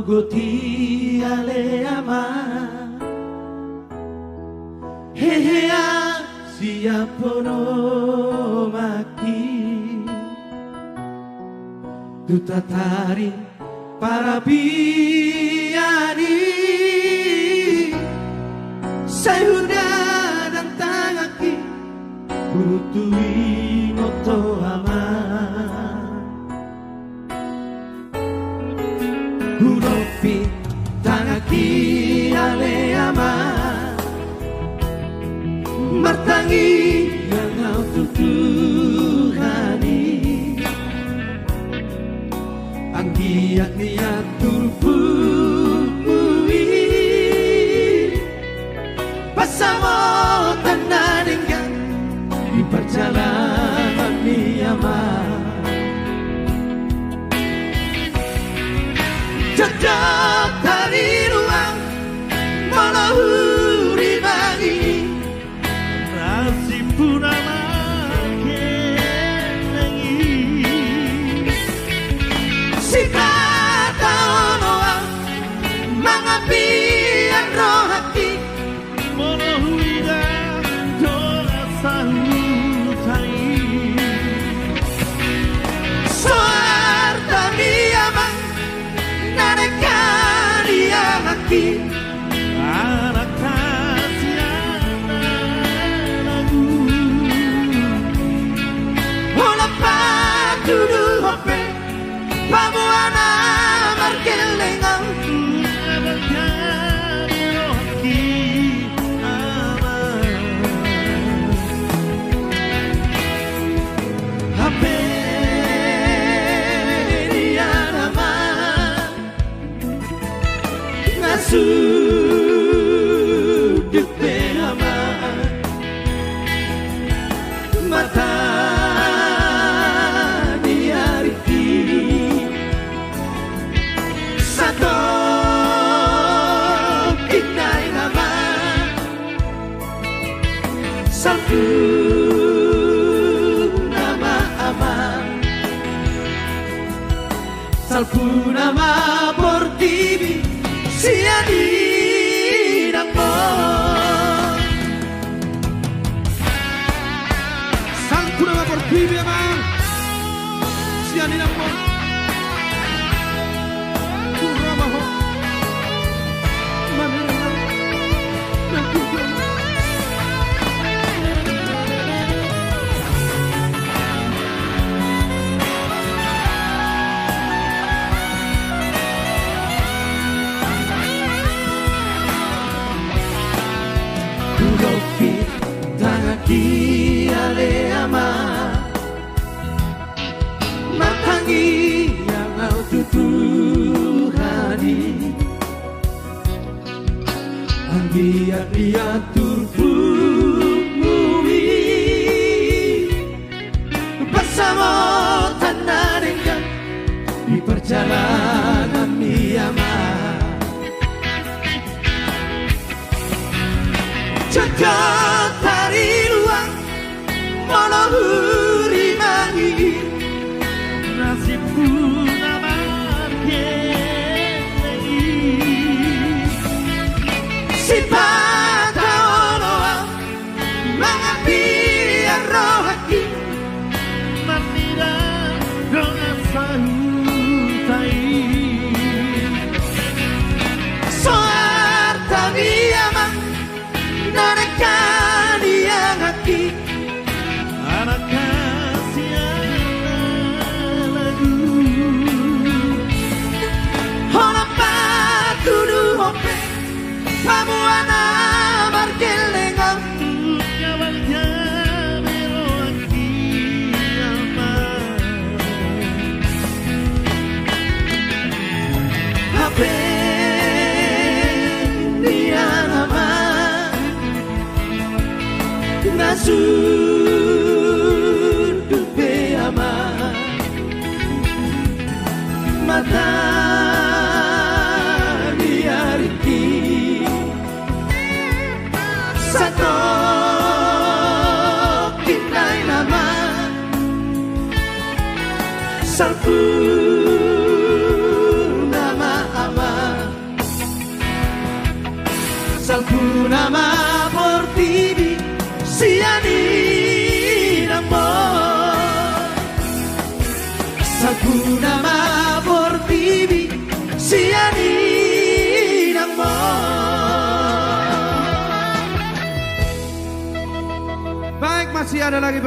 goti ale ama hehea siapono maki tutatari para biani sayuda dan tangaki kurutui moto ama Kuropi tangaki ale ama martangi yang kau tutuhani anggiak niat turpui pasamo tanadenggan di perjalanan niama jejak dari ruang melahuri bagi nasib punama kenangi si kata onoa mangapian roh hati melahuri dan doa sahutai soarta miamang anak kasiana lagu hola patudu hope pamuana markelengang abalkani rohki ama hape sudut beama mata diariki satu indai nama satu nama ama salpu nama portibi sia di nangmo sang pura portibi amang sia di nangmo pura maho manirang nangkujo Kuropi tangaki ale ama matangi yang kau tutuhani anggiak dia turpui bersama tanah dengan di perjalanan miama jejak dari ruang melahuri mangi nasibku nama kenangi si pada oloa mangapian roh hati manira dengan sahutai soarta miamang nanekan yang hati anak kasiana lagu hola patudu hope pamuana markelengang nyabalnya meloaki ama hape sudut beama mata diariki satu kinai nama salku nama ama Salku nama por TV sianin amor. Salku nama por TV sianin amor. Baik, masih ada lagi